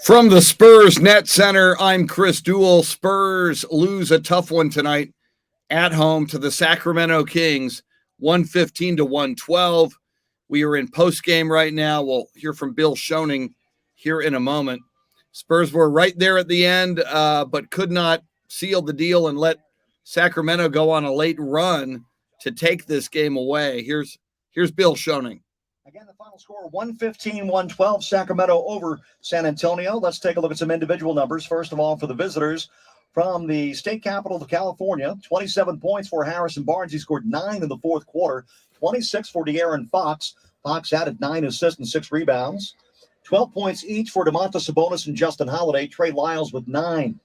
From the Spurs Net Center, I'm Chris Duel. Spurs lose a tough one tonight at home to the Sacramento Kings, 115 to 112. We are in post game right now. We'll hear from Bill Schoening here in a moment. Spurs were right there at the end, but could not seal the deal and let Sacramento go on a late run to take this game away. Here's Bill Schoening. Again, the final score, 115-112, Sacramento over San Antonio. Let's take a look at some individual numbers. First of all, for the visitors from the state capital of California, 27 points for Harrison Barnes. He scored 9 in the fourth quarter, 26 for De'Aaron Fox. Fox added 9 assists and 6 rebounds. 12 points each for Domantas Sabonis and Justin Holiday. Trey Lyles with 9.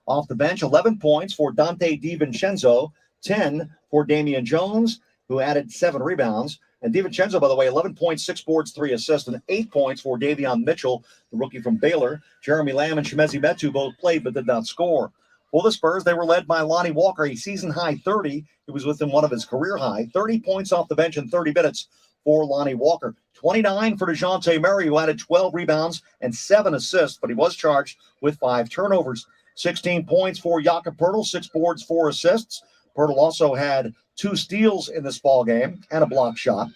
Off the bench, 11 points for Dante DiVincenzo, 10 for Damian Jones, who added 7 rebounds. And DiVincenzo, by the way, 11 points, 6 boards, 3 assists, and 8 points for Davion Mitchell, the rookie from Baylor. Jeremy Lamb and Shemezi Metu both played but did not score. For the Spurs, they were led by Lonnie Walker, a season-high 30. It was within one of his career high. 30 points off the bench in 30 minutes for Lonnie Walker. 29 for DeJounte Murray, who added 12 rebounds and 7 assists, but he was charged with 5 turnovers. 16 points for Jakob Poeltl, 6 boards, 4 assists. Poeltl also had 2 steals in this ball game and a block shot.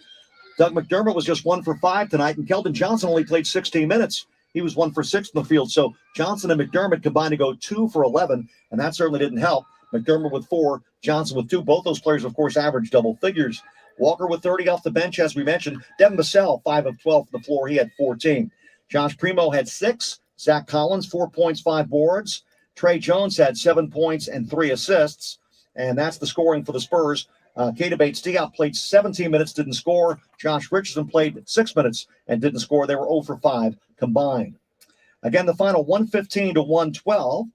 Doug McDermott was just 1 for 5 tonight, and Keldon Johnson only played 16 minutes. He was 1 for 6 in the field. So Johnson and McDermott combined to go 2 for 11, and that certainly didn't help. McDermott with 4, Johnson with 2. Both those players, of course, averaged double figures. Walker with 30 off the bench, as we mentioned. Devin Vassell, 5 of 12 from the floor. He had 14. Josh Primo had 6. Zach Collins, 4 points, 5 boards. Trey Jones had 7 points and 3 assists. And that's the scoring for the Spurs. Keita Bates-Diop played 17 minutes, didn't score. Josh Richardson played 6 minutes and didn't score. They were 0 for 5 combined. Again, the final 115 to 112.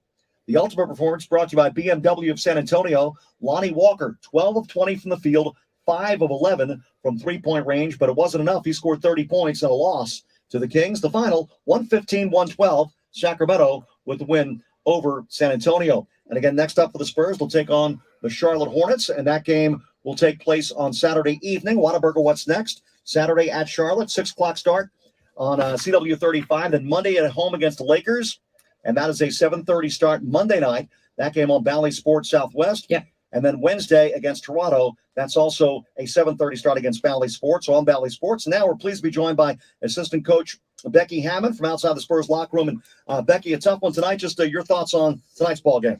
The ultimate performance brought to you by BMW of San Antonio. Lonnie Walker, 12 of 20 from the field, 5 of 11 from three-point range, but it wasn't enough. He scored 30 points in a loss to the Kings. The final 115-112, Sacramento with the win over San Antonio. And again, next up for the Spurs, they'll take on the Charlotte Hornets, and that game will take place on Saturday evening. Whataburger, what's next? Saturday at Charlotte, 6 o'clock start on CW 35. Then Monday at home against the Lakers, and that is a 7:30 start Monday night. That game on Bally Sports Southwest. Yeah. And then Wednesday against Toronto, that's also a 7:30 start against Bally Sports. So on Bally Sports. Now we're pleased to be joined by assistant coach Becky Hammond from outside the Spurs locker room. And Becky, a tough one tonight. Just your thoughts on tonight's ball game.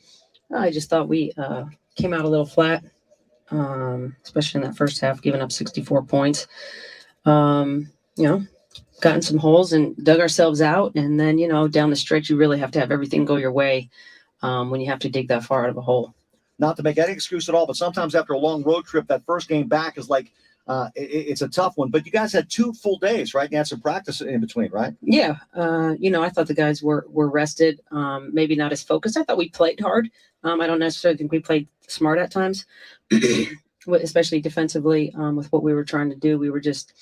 I just thought we came out a little flat, especially in that first half, giving up 64 points. Gotten some holes and dug ourselves out. And then, down the stretch, you really have to have everything go your way when you have to dig that far out of a hole. Not to make any excuse at all, but sometimes after a long road trip, that first game back is like it's a tough one. But you guys had 2 full days, right? You had some practice in between, right? Yeah. I thought the guys were rested, maybe not as focused. I thought we played hard. I don't necessarily think we played smart at times, especially defensively with what we were trying to do. We were just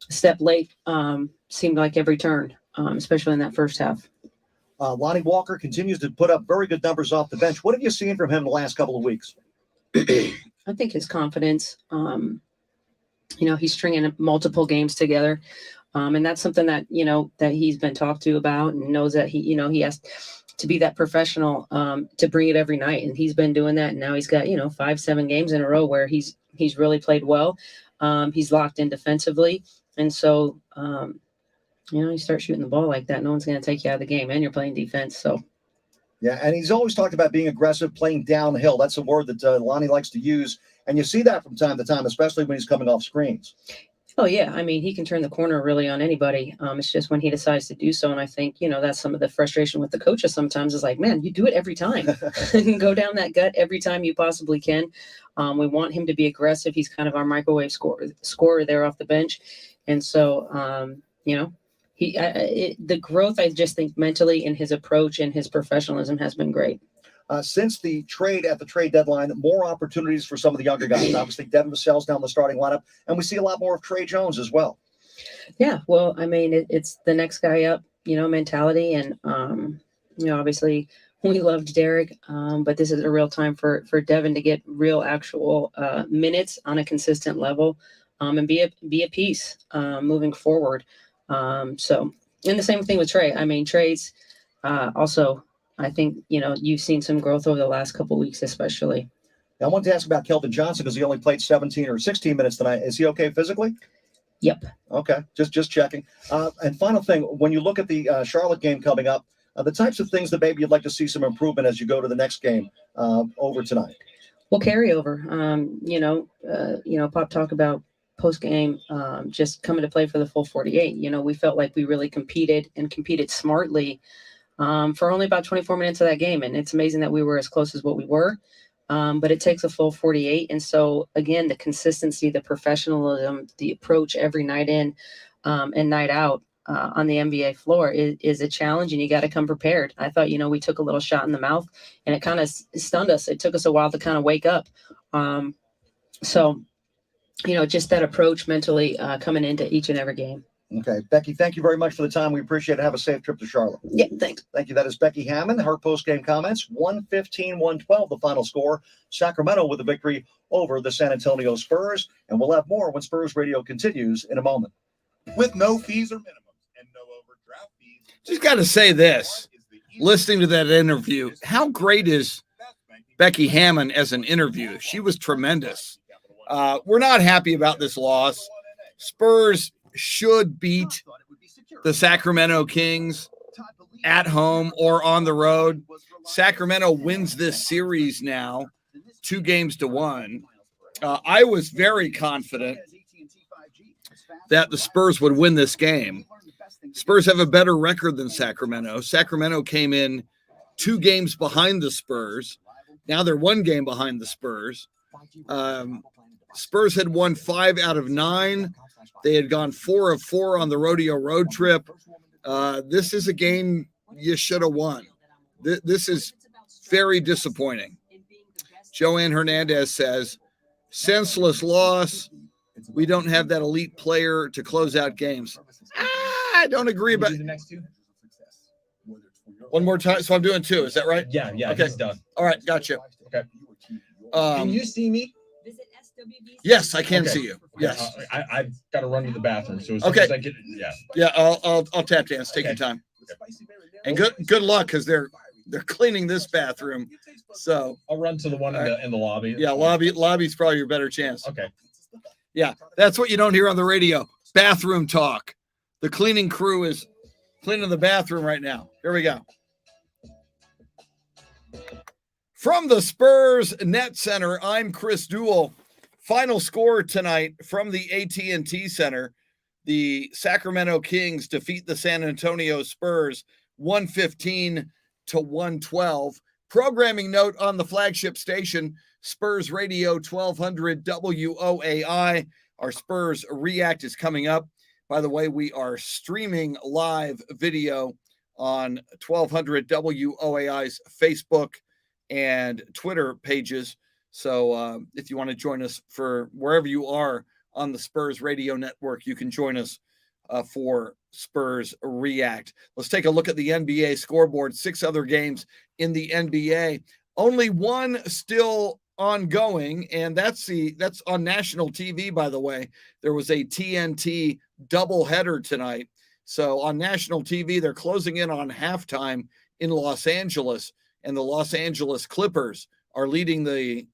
a step late, seemed like every turn, especially in that first half. Lonnie Walker continues to put up very good numbers off the bench. What have you seen from him the last couple of weeks? I think his confidence, he's stringing multiple games together. And that's something that, that he's been talked to about and knows that he has to be that professional to bring it every night. And he's been doing that. And now he's got, 5-7 games in a row where he's really played well. He's locked in defensively. And so, you start shooting the ball like that, no one's going to take you out of the game, and you're playing defense. So, yeah, and he's always talked about being aggressive, playing downhill. That's a word that Lonnie likes to use, and you see that from time to time, especially when he's coming off screens. Oh, yeah. I mean, he can turn the corner really on anybody. It's just when he decides to do so, and I think, that's some of the frustration with the coaches sometimes is like, man, you do it every time. Go down that gut every time you possibly can. We want him to be aggressive. He's kind of our microwave scorer there off the bench. And so, the growth, I just think mentally in his approach and his professionalism has been great. Since the trade at the trade deadline, more opportunities for some of the younger guys. Obviously, Devin Vassell's down the starting lineup, and we see a lot more of Trey Jones as well. Yeah, well, I mean, it's the next guy up, mentality. And, obviously we loved Derek, but this is a real time for Devin to get real actual minutes on a consistent level and be a piece moving forward. So, And the same thing with Trey. I mean, Trey's also, I think, you've seen some growth over the last couple of weeks, especially. Now, I wanted to ask about Kelvin Johnson because he only played 17 or 16 minutes tonight. Is he okay physically? Yep. Okay, just checking. And final thing, when you look at the Charlotte game coming up, the types of things that maybe you'd like to see some improvement as you go to the next game over tonight. Well, carryover. Pop talk about post game, just coming to play for the full 48. We felt like we really competed smartly for only about 24 minutes of that game, and it's amazing that we were as close as what we were. But it takes a full 48. And so, again, the consistency, the professionalism, the approach every night in and night out on the NBA floor is a challenge, and you got to come prepared. I thought, we took a little shot in the mouth, and it kind of stunned us. It took us a while to kind of wake up. Just that approach mentally coming into each and every game. Okay, Becky, thank you very much for the time. We appreciate it. Have a safe trip to Charlotte. Yeah, thanks. Thank you. That is Becky Hammond. Her post-game comments, 115-112, the final score. Sacramento with a victory over the San Antonio Spurs. And we'll have more when Spurs Radio continues in a moment. With no fees or minimums and no overdraft fees. Just got to say this, listening to that interview, how great is Becky Hammond as an interview? She was tremendous. We're not happy about this loss. Spurs should beat the Sacramento Kings at home or on the road. Sacramento wins this series now 2-1. I was very confident that the Spurs would win this game. Spurs have a better record than Sacramento. Sacramento came in 2 games behind the Spurs. Now they're 1 game behind the Spurs. Spurs had won 5 out of 9. They had gone 4 of 4 on the rodeo road trip. This is a game you should have won. This is very disappointing. Joanne Hernandez says, senseless loss. We don't have that elite player to close out games. I don't agree about the next 2. One more time. So I'm doing 2. Is that right? Yeah. Okay. He's done. All right. Gotcha. Okay. Can you see me? Yes, I can Okay. see you. Yes. I've got to run to the bathroom. So as soon Okay. as I get, yeah. Yeah. I'll tap dance. Take your time. And good luck because they're cleaning this bathroom. So I'll run to the one in the lobby. yeah, lobby's probably your better chance. Okay. Yeah, that's what you don't hear on the radio. Bathroom talk. The cleaning crew is cleaning the bathroom right now. Here we go. From the Spurs Net Center, I'm Chris Duel. Final score tonight from the AT&T Center. The Sacramento Kings defeat the San Antonio Spurs 115-112. Programming note on the flagship station, Spurs Radio 1200 WOAI. Our Spurs React is coming up. By the way, we are streaming live video on 1200 WOAI's Facebook and Twitter pages. So if you want to join us for wherever you are on the Spurs Radio Network, you can join us for Spurs React. Let's take a look at the NBA scoreboard. 6 other games in the NBA. Only one still ongoing, and that's on national TV, by the way. There was a TNT doubleheader tonight. So on national TV, they're closing in on halftime in Los Angeles, and the Los Angeles Clippers are leading the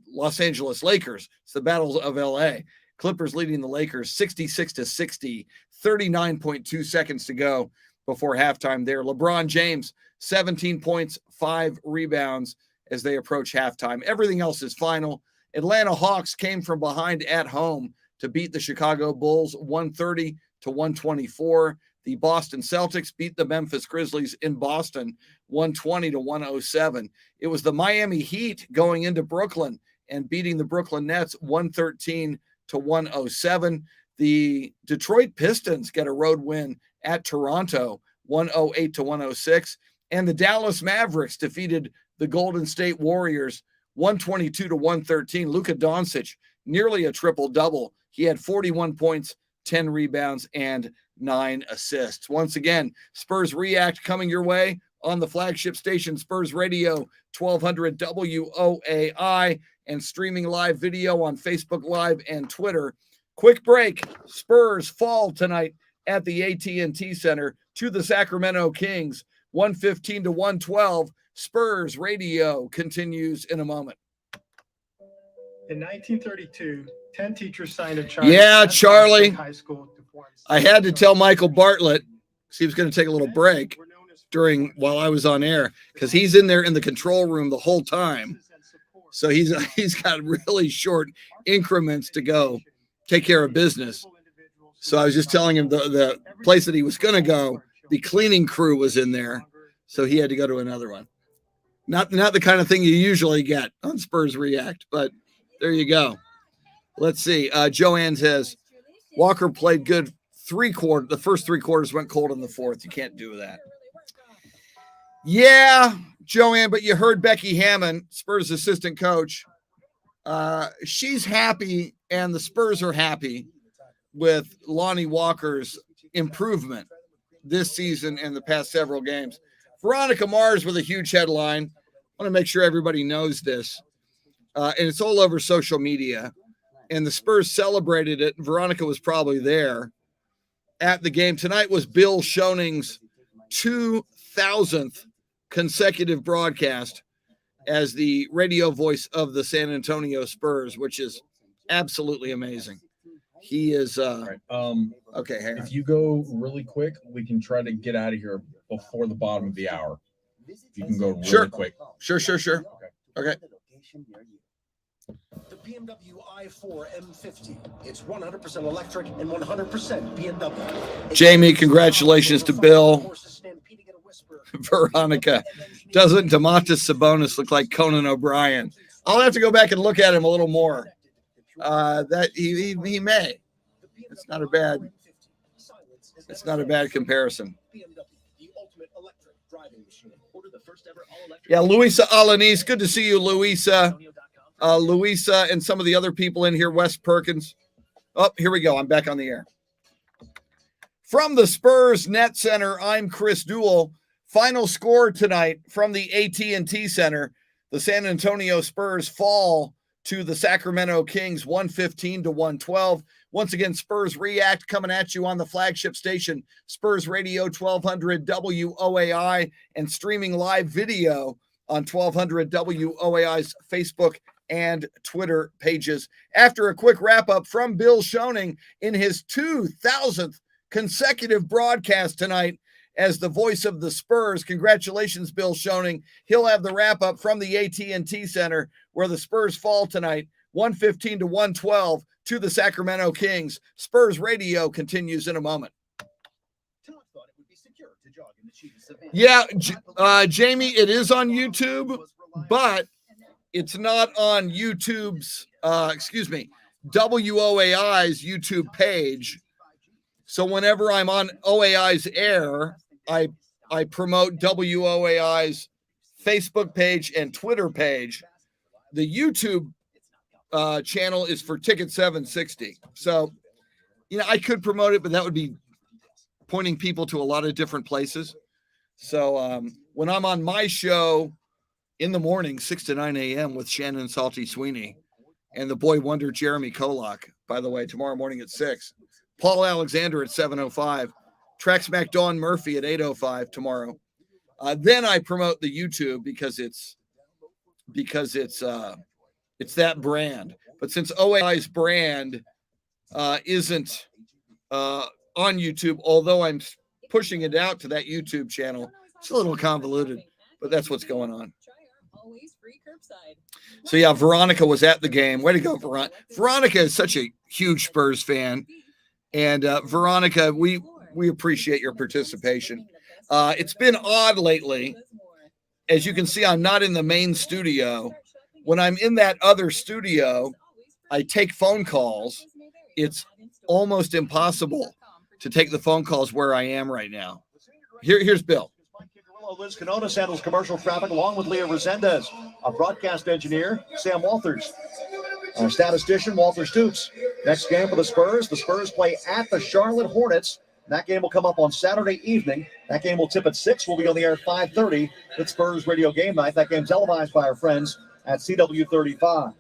Los Angeles Lakers. It's the Battle of LA. Clippers leading the Lakers 66-60, 39.2 seconds to go before halftime there. LeBron James, 17 points, 5 rebounds as they approach halftime. Everything else is final. Atlanta Hawks came from behind at home to beat the Chicago Bulls 130-124. The Boston Celtics beat the Memphis Grizzlies in Boston 120-107. It was the Miami Heat going into Brooklyn and beating the Brooklyn Nets 113-107. The Detroit Pistons get a road win at Toronto 108-106. And the Dallas Mavericks defeated the Golden State Warriors 122-113. Luka Doncic, nearly a triple-double. He had 41 points, 10 rebounds, and 9 assists. Once again, Spurs React coming your way on the flagship station, Spurs Radio 1200 WOAI, and streaming live video on Facebook Live and Twitter. Quick break. Spurs fall tonight at the AT&T Center to the Sacramento Kings, 115 to 112. Spurs radio continues in a moment. In 1932, 10 teachers signed a charter. Yeah, Charlie. High school to form I had to tell Michael Bartlett he was going to take a little break while I was on air, because he's in there in the control room the whole time. So he's got really short increments to go take care of business. So I was just telling him the place that he was going to go, the cleaning crew was in there, so he had to go to another one. Not the kind of thing you usually get on Spurs React, but there you go. Let's see. Joanne says Walker played good the first 3 quarters, went cold in the fourth. You can't do that. Yeah, Joanne, but you heard Becky Hammond, Spurs assistant coach. She's happy, and the Spurs are happy with Lonnie Walker's improvement this season and the past several games. Veronica Mars with a huge headline. I want to make sure everybody knows this. And it's all over social media. And the Spurs celebrated it. Veronica was probably there at the game. Tonight was Bill Schoning's 2,000th consecutive broadcast as the radio voice of the San Antonio Spurs, which is absolutely amazing. He is okay. If you go really quick, we can try to get out of here before the bottom of the hour. If you can go really quick. Sure. Okay. The BMW i4 M50. It's 100% electric and 100% BMW. Jamie, congratulations to Bill. Veronica, doesn't Domantas Sabonis look like Conan O'Brien? I'll have to go back and look at him a little more. That he may. It's not a bad comparison. Yeah, Luisa Alanis, good to see you, Luisa. Luisa and some of the other people in here, Wes Perkins. Oh, here we go. I'm back on the air. From the Spurs Net Center, I'm Chris Duel. Final score tonight from the AT&T Center. The San Antonio Spurs fall to the Sacramento Kings, 115 to 112. Once again, Spurs React coming at you on the flagship station, Spurs Radio 1200 WOAI, and streaming live video on 1200 WOAI's Facebook and Twitter pages. After a quick wrap-up from Bill Schoening in his 2,000th consecutive broadcast tonight as the voice of the Spurs. Congratulations, Bill Schoening. He'll have the wrap-up from the AT&T Center where the Spurs fall tonight, 115 to 112 to the Sacramento Kings. Spurs Radio continues in a moment. Yeah, Jamie, it is on YouTube, but it's not on YouTube's, WOAI's YouTube page. So whenever I'm on OAI's air, I promote WOAI's Facebook page and Twitter page. The YouTube channel is for Ticket 760. So, I could promote it, but that would be pointing people to a lot of different places. So when I'm on my show in the morning, 6 to 9 a.m. with Shannon Salty Sweeney and the boy wonder Jeremy Kolak, by the way, tomorrow morning at 6. Paul Alexander at 7:05. Track Smack Dawn Murphy at 8:05 tomorrow. Then I promote the YouTube because it's that brand. But since OAI's brand isn't on YouTube, although I'm pushing it out to that YouTube channel, it's a little convoluted, but that's what's going on. So yeah, Veronica was at the game. Way to go, Veronica. Veronica is such a huge Spurs fan. And Veronica, we appreciate your participation. It's been odd lately. As you can see, I'm not in the main studio. When I'm in that other studio, I take phone calls. It's almost impossible to take the phone calls where I am right now. Here's Bill. Liz Canonis handles commercial traffic along with Leah Resendez. Our broadcast engineer, Sam Walters. Our statistician, Walter Stoops. Next game for the Spurs play at the Charlotte Hornets. That game will come up on Saturday evening. That game will tip at 6. We'll be on the air at 5:30. It's Spurs Radio Game Night. That game televised by our friends at CW35.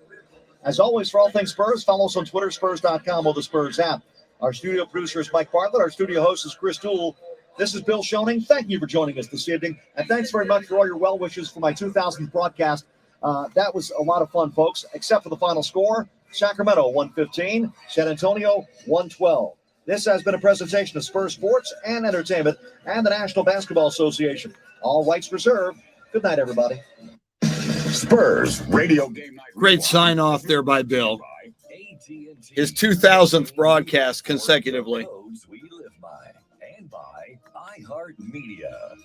As always, for all things Spurs, follow us on Twitter, Spurs.com, or the Spurs app. Our studio producer is Mike Bartlett. Our studio host is Chris Duel. This is Bill Schoening. Thank you for joining us this evening. And thanks very much for all your well wishes for my 2000th broadcast. That was a lot of fun, folks, except for the final score. Sacramento 115, San Antonio 112. This has been a presentation of Spurs Sports and Entertainment and the National Basketball Association. All rights reserved. Good night, everybody. Spurs Radio Game Night. Great sign off there by Bill. His 2000th broadcast consecutively. We live by and by iHeartMedia.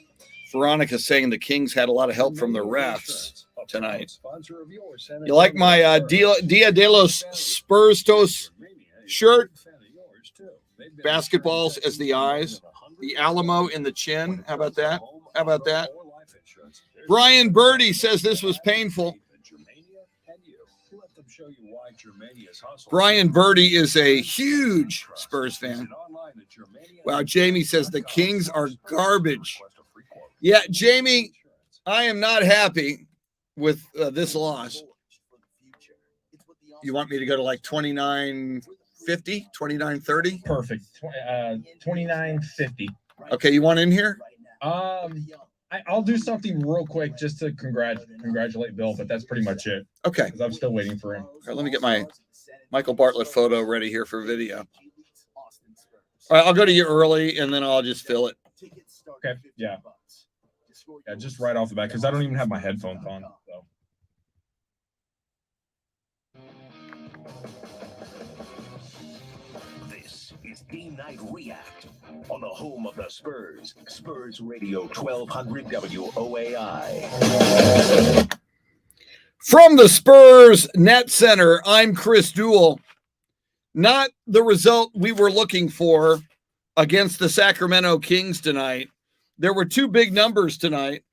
Veronica saying the Kings had a lot of help from the refs tonight. You like my Dia de los Spurstos shirt? Basketballs as the eyes, the Alamo in the chin. How about that? How about that? Brian Birdie says this was painful. Brian Birdie is a huge Spurs fan. Wow, Jamie says the Kings are garbage. Yeah, Jamie, I am not happy with this loss. You want me to go to like 29.50, 29.30? Perfect. 29.50. Okay, you want in here? I'll do something real quick just to congratulate Bill, but that's pretty much it. Okay. Because I'm still waiting for him. All right, let me get my Michael Bartlett photo ready here for video. All right, I'll go to you early, and then I'll just fill it. Okay, yeah. Yeah, just right off the bat, because I don't even have my headphones on. So. This is Game Night React on the home of the Spurs, Spurs Radio 1200 WOAI. From the Spurs Net Center, I'm Chris Duel. Not the result we were looking for against the Sacramento Kings tonight. There were two big numbers tonight,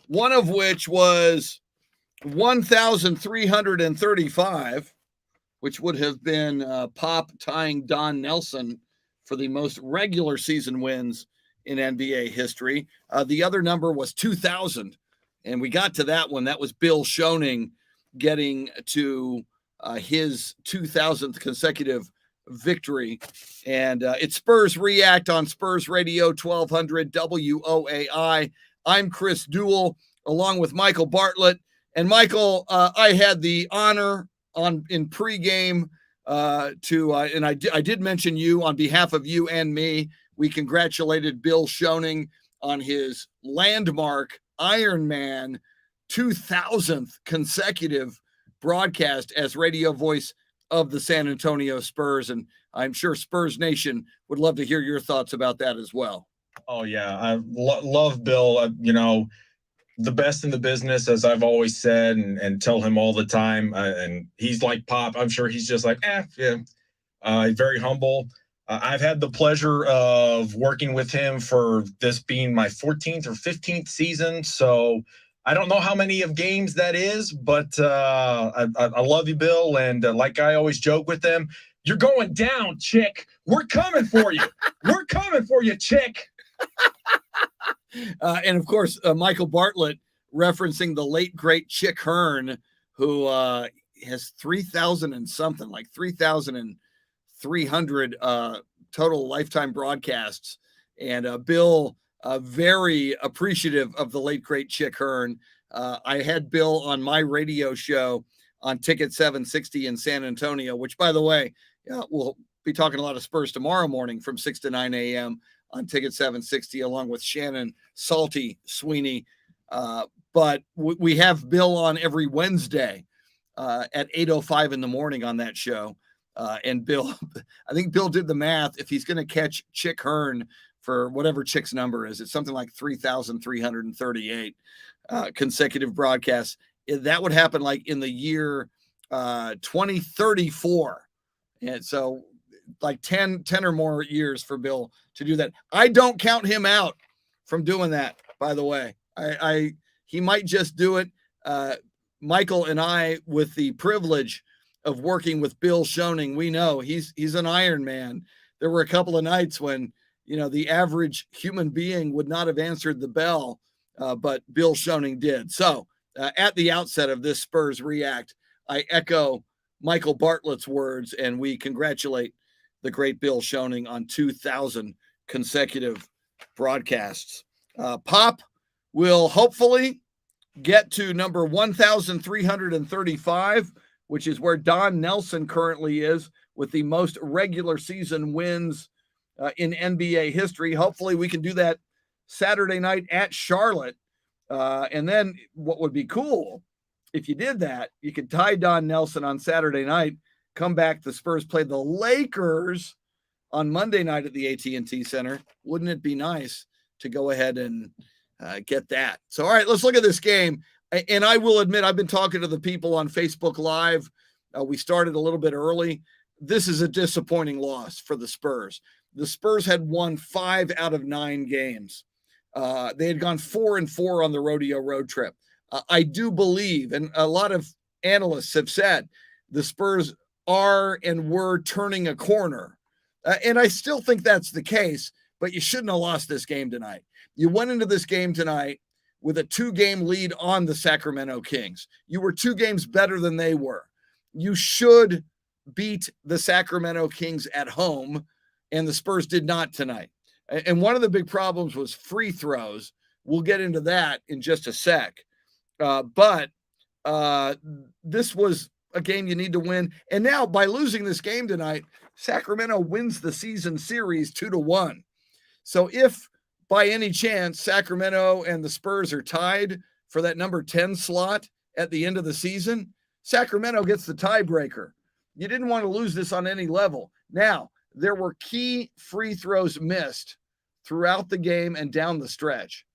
one of which was 1,335, which would have been Pop tying Don Nelson for the most regular season wins in NBA history. The other number was 2,000, and we got to that one. That was Bill Schoening getting to his 2,000th consecutive victory. And it's Spurs React on Spurs Radio 1200 WOAI. I'm Chris Duel along with Michael Bartlett. And Michael, I had the honor in pregame and I did mention you on behalf of you and me. We congratulated Bill Schoening on his landmark Ironman 2000th consecutive broadcast as radio voice of the San Antonio Spurs. And I'm sure Spurs Nation would love to hear your thoughts about that as well. Oh, yeah. I love Bill. The best in the business, as I've always said and tell him all the time. And he's like Pop. I'm sure he's just like, yeah. Very humble. I've had the pleasure of working with him for this being my 14th or 15th season. So I don't know how many of games that is, but I love you, Bill. And like I always joke with them, you're going down, chick. We're coming for you. We're coming for you, chick. And of course, Michael Bartlett referencing the late, great Chick Hearn, who has 3,000 and something, like 3,300 total lifetime broadcasts. And Bill, very appreciative of the late, great Chick Hearn. I had Bill on my radio show on Ticket 760 in San Antonio, which, by the way, we'll be talking a lot of Spurs tomorrow morning from 6 to 9 a.m. on Ticket 760, along with Shannon Salty Sweeney. But we have Bill on every Wednesday at 8:05 in the morning on that show. And Bill, I think Bill did the math. If he's going to catch Chick Hearn for whatever Chick's number is, it's something like 3,338 consecutive broadcasts. That would happen like in the year 2034. And so like 10 or more years for Bill to do that. I don't count him out from doing that, by the way. He might just do it. Michael and I, with the privilege of working with Bill Schoening, we know he's an Iron Man. There were a couple of nights when, the average human being would not have answered the bell, but Bill Schoening did. So at the outset of this Spurs React, I echo Michael Bartlett's words, and we congratulate the great Bill Schoening on 2,000 consecutive broadcasts. Pop will hopefully get to number 1,335, which is where Don Nelson currently is with the most regular season wins in NBA history. Hopefully we can do that Saturday night at Charlotte. And then what would be cool if you did that, you could tie Don Nelson on Saturday night, come back, the Spurs play the Lakers on Monday night at the AT&T Center. Wouldn't it be nice to go ahead and get that? So, all right, let's look at this game. And I will admit, I've been talking to the people on Facebook Live. We started a little bit early. This is a disappointing loss for the Spurs. The Spurs had won 5 out of 9 games. They had gone 4-4 on the rodeo road trip. I do believe, and a lot of analysts have said, the Spurs are and were turning a corner. And I still think that's the case, but you shouldn't have lost this game tonight. You went into this game tonight with a 2-game lead on the Sacramento Kings. You were 2 games better than they were. You should beat the Sacramento Kings at home, and the Spurs did not tonight. And one of the big problems was free throws. We'll get into that in just a sec. But this was a game you need to win. And now by losing this game tonight, Sacramento wins the season series 2-1. So if by any chance Sacramento and the Spurs are tied for that number 10 slot at the end of the season, Sacramento gets the tiebreaker. You didn't want to lose this on any level. Now, there were key free throws missed throughout the game and down the stretch.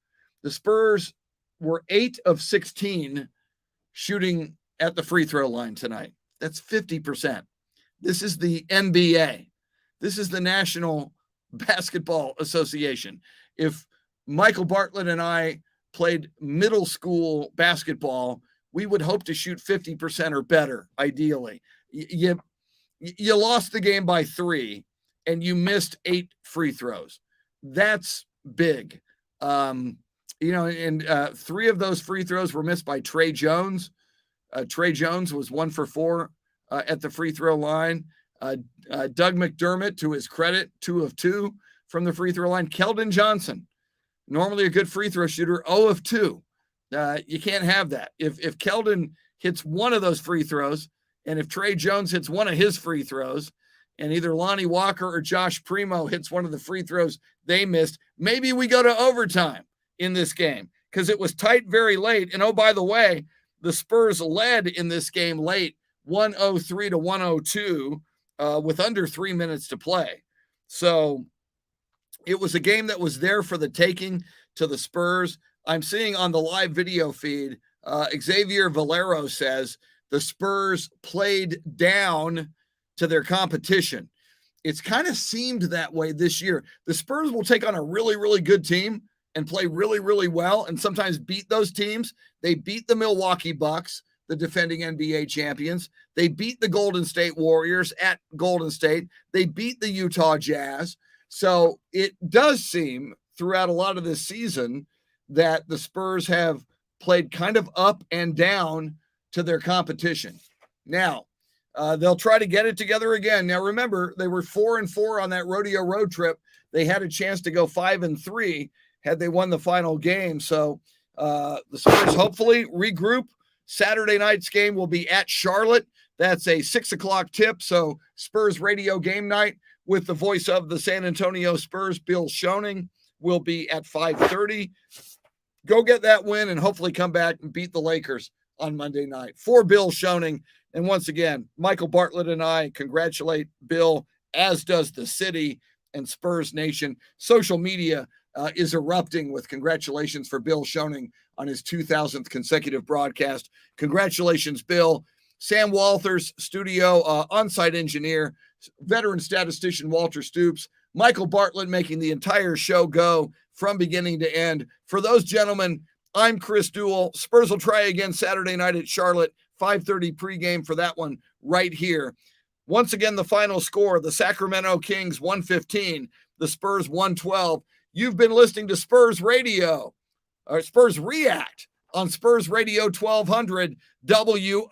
The Spurs were 8 of 16 shooting at the free throw line tonight. That's 50%. This is the NBA. This is the National Basketball Association. If Michael Bartlett and I played middle school basketball, we would hope to shoot 50% or better, ideally. You lost the game by 3 and you missed 8 free throws. That's big. And 3 of those free throws were missed by Trey Jones. Trey Jones was 1 for 4 at the free throw line. Doug McDermott, to his credit, 2 of 2 from the free throw line. Keldon Johnson, normally a good free throw shooter, 0 of 2. You can't have that. If Keldon hits one of those free throws, and if Trey Jones hits one of his free throws, and either Lonnie Walker or Josh Primo hits one of the free throws they missed, maybe we go to overtime in this game because it was tight very late. And oh, by the way, the Spurs led in this game late, 103-102, with under 3 minutes to play. So it was a game that was there for the taking to the Spurs. I'm seeing on the live video feed, Xavier Valero says the Spurs played down to their competition. It's kind of seemed that way this year. The Spurs will take on a really, really good team and play really, really well and sometimes beat those teams. They beat the Milwaukee Bucks, the defending NBA champions. They beat the Golden State Warriors at Golden State. They beat the Utah Jazz. So it does seem throughout a lot of this season that the Spurs have played kind of up and down to their competition. Now, they'll try to get it together again. Now, remember, they were 4-4 on that rodeo road trip. They had a chance to go 5-3 had they won the final game. So the Spurs hopefully regroup. Saturday night's game will be at Charlotte. That's a 6:00 tip. So Spurs radio game night with the voice of the San Antonio Spurs, Bill Schoening, will be at 5:30. Go get that win and hopefully come back and beat the Lakers on Monday night. For Bill Schoening, and once again, Michael Bartlett and I congratulate Bill, as does the city and Spurs Nation. Social media is erupting with congratulations for Bill Schoening on his 2000th consecutive broadcast. Congratulations, Bill. Sam Walters, studio on-site engineer, veteran statistician Walter Stoops, Michael Bartlett making the entire show go from beginning to end. For those gentlemen, I'm Chris Duel. Spurs will try again Saturday night at Charlotte, 5:30 pregame for that one right here. Once again, the final score, the Sacramento Kings 115, the Spurs 112. You've been listening to Spurs Radio, or Spurs React on Spurs Radio 1200 WOAI.